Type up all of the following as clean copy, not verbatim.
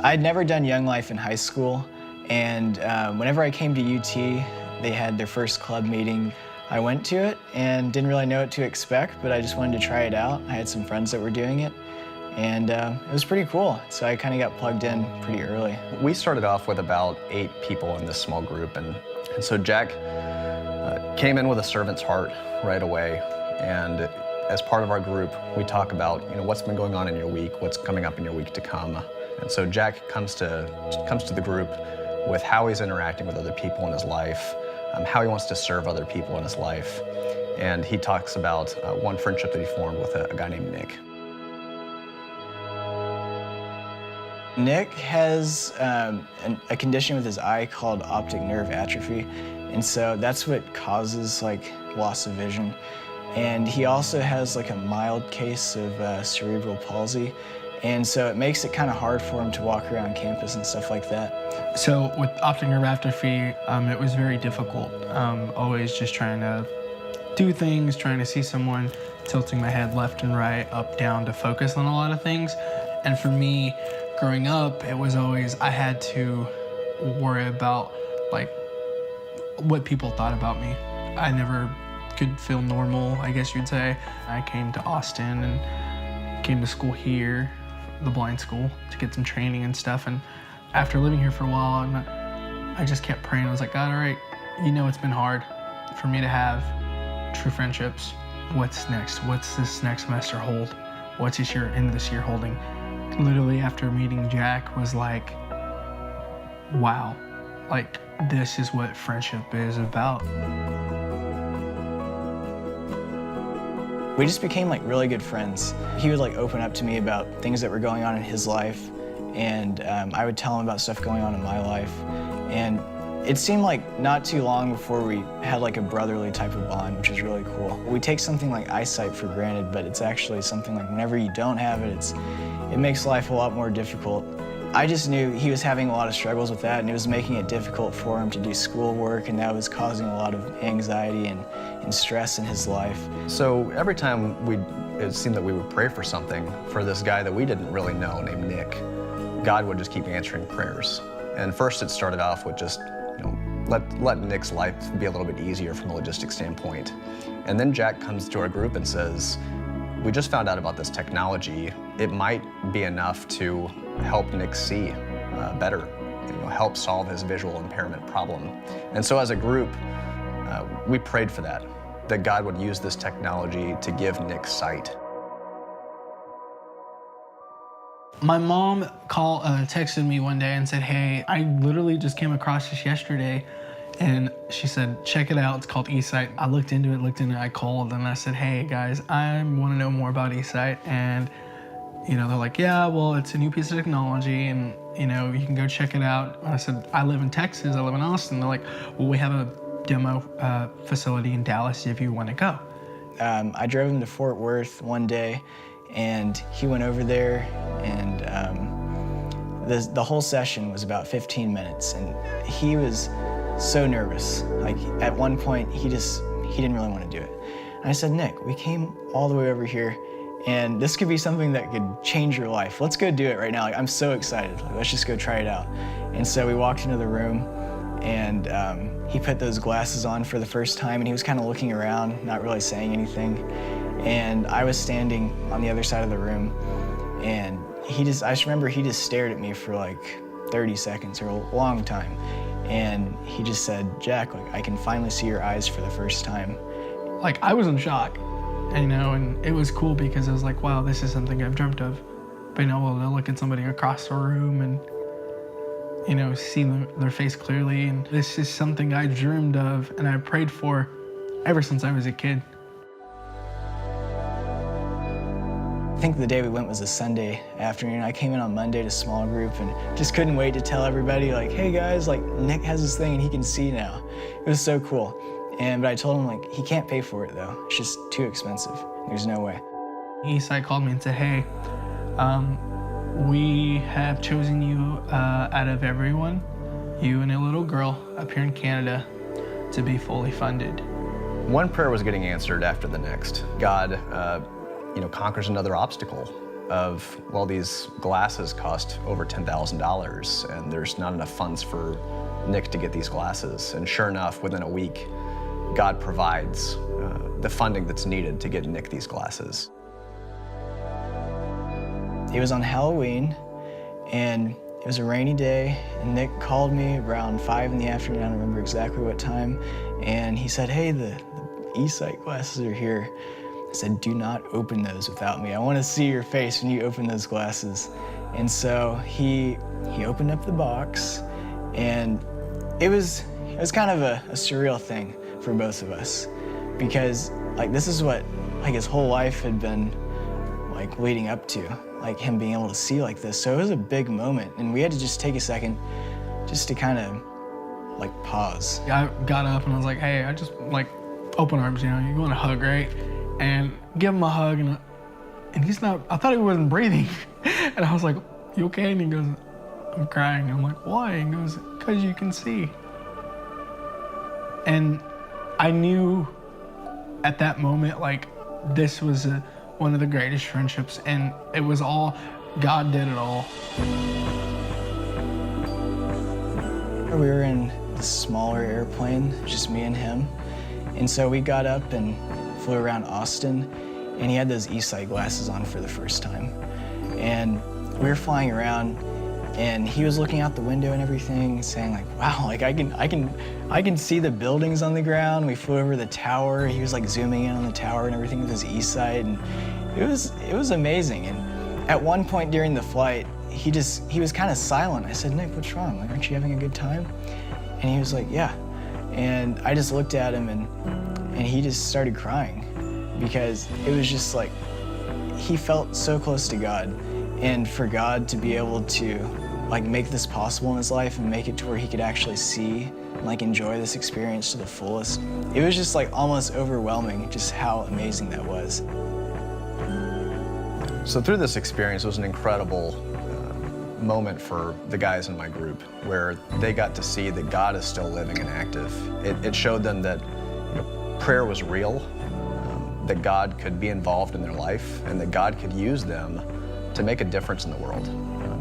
I'd never done Young Life in high school, and whenever I came to UT, they had their first club meeting. I went to it and didn't really know what to expect, but I just wanted to try it out. I had some friends that were doing it, and it was pretty cool. So I kind of got plugged in pretty early. We started off with about 8 people in this small group, and so Jack came in with a servant's heart right away. And as part of our group, we talk about what's been going on in your week, what's coming up in your week to come. And so Jack comes to the group with how he's interacting with other people in his life, how he wants to serve other people in his life. And he talks about one friendship that he formed with a guy named Nick. Nick has a condition with his eye called optic nerve atrophy, and so that's what causes loss of vision. And he also has a mild case of cerebral palsy, and so it makes it kind of hard for him to walk around campus and stuff like that. So with optic nerve atrophy, it was very difficult. Always just trying to do things, trying to see someone, tilting my head left and right, up, down to focus on a lot of things. And for me, growing up, it was always, I had to worry about what people thought about me. I never could feel normal, I guess you'd say. I came to Austin and came to school here, the blind school, to get some training and stuff. And after living here for a while, I just kept praying. I was like, God, all right, it's been hard for me to have true friendships. What's next? What's this next semester hold? What's this year, end of this year holding? Literally after meeting Jack was like, wow, this is what friendship is about. We just became really good friends. He would open up to me about things that were going on in his life, and I would tell him about stuff going on in my life. And it seemed like not too long before we had a brotherly type of bond, which was really cool. We take something like eyesight for granted, but it's actually something whenever you don't have it, it makes life a lot more difficult. I just knew he was having a lot of struggles with that, and it was making it difficult for him to do schoolwork, and that was causing a lot of anxiety and stress in his life. So every time it seemed that we would pray for something for this guy that we didn't really know named Nick, God would just keep answering prayers. And first it started off with just, let Nick's life be a little bit easier from a logistics standpoint. And then Jack comes to our group and says, we just found out about this technology. It might be enough to help Nick see better, help solve his visual impairment problem. And so as a group, we prayed for that God would use this technology to give Nick sight. My mom texted me one day and said, hey, I literally just came across this yesterday. And she said, check it out, it's called eSight. I looked into it, I called and I said, hey guys, I want to know more about eSight. And they're like, yeah, well, it's a new piece of technology and you can go check it out. And I said, I live in Texas, I live in Austin. They're like, well, we have a demo facility in Dallas if you want to go. I drove him to Fort Worth one day, and he went over there, and the whole session was about 15 minutes, and he was so nervous. At one point, he didn't really want to do it. And I said, Nick, we came all the way over here, and this could be something that could change your life. Let's go do it right now. I'm so excited. Let's just go try it out. And so we walked into the room, and he put those glasses on for the first time, and he was kind of looking around, not really saying anything. And I was standing on the other side of the room, and I just remember he just stared at me for 30 seconds or a long time. And he just said, Jack, I can finally see your eyes for the first time. I was in shock, and it was cool because I was like, wow, this is something I've dreamt of. Being able to look at somebody across the room and see their face clearly. And this is something I dreamed of and I prayed for ever since I was a kid. I think the day we went was a Sunday afternoon. I came in on Monday to small group and just couldn't wait to tell everybody, hey guys, Nick has this thing and he can see now. It was so cool. But I told him, he can't pay for it though. It's just too expensive. There's no way. eSight called me and said, hey, we have chosen you out of everyone, you and a little girl up here in Canada, to be fully funded. One prayer was getting answered after the next. God, conquers another obstacle. of, well, these glasses cost over $10,000 and there's not enough funds for Nick to get these glasses. And sure enough, within a week, God provides the funding that's needed to get Nick these glasses. It was on Halloween, and it was a rainy day, and Nick called me around 5 in the afternoon, I don't remember exactly what time, and he said, hey, the eSight glasses are here. I said, do not open those without me. I want to see your face when you open those glasses. And so he opened up the box, and it was kind of a surreal thing for both of us, because like this is what like his whole life had been like leading up to, like him being able to see like this. So it was a big moment, and we had to just take a second just to kind of like pause. I got up and I was like, hey, I just like open arms, you know, you want a hug, right? And give him a hug, and he's not, I thought he wasn't breathing. And I was like, you okay? And he goes, I'm crying. I'm like, why? And he goes, because you can see. And I knew at that moment, like, this was one of the greatest friendships, and it was all, God did it all. We were in this smaller airplane, just me and him. And so we got up and flew around Austin, and he had those eSight glasses on for the first time. And we were flying around, and he was looking out the window and everything, saying like, wow, like I can see the buildings on the ground. We flew over the tower. He was like zooming in on the tower and everything with his eSight, and it was amazing. And at one point during the flight, he was kind of silent. I said, Nick, what's wrong? Like, aren't you having a good time? And he was like, yeah. And I just looked at him, and he just started crying, because it was just like, he felt so close to God, and for God to be able to like make this possible in his life and make it to where he could actually see and like enjoy this experience to the fullest, it was just like almost overwhelming just how amazing that was. So through this experience, it was an incredible moment for the guys in my group, where they got to see that God is still living and active. It showed them that prayer was real, that God could be involved in their life, and that God could use them to make a difference in the world,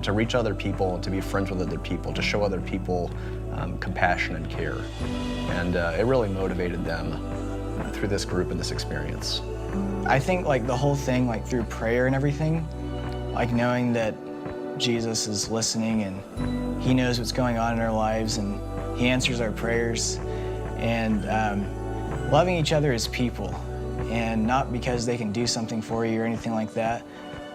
to reach other people, to be friends with other people, to show other people compassion and care. And it really motivated them through this group and this experience. I think like the whole thing, like through prayer and everything, like knowing that Jesus is listening and he knows what's going on in our lives and he answers our prayers, and loving each other as people, and not because they can do something for you or anything like that,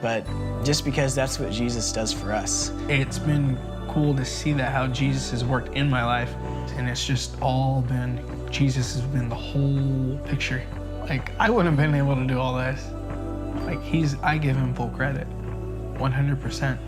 but just because that's what Jesus does for us. It's been cool to see that, how Jesus has worked in my life, and it's just all been, Jesus has been the whole picture. Like, I wouldn't have been able to do all this. Like, I give him full credit, 100%.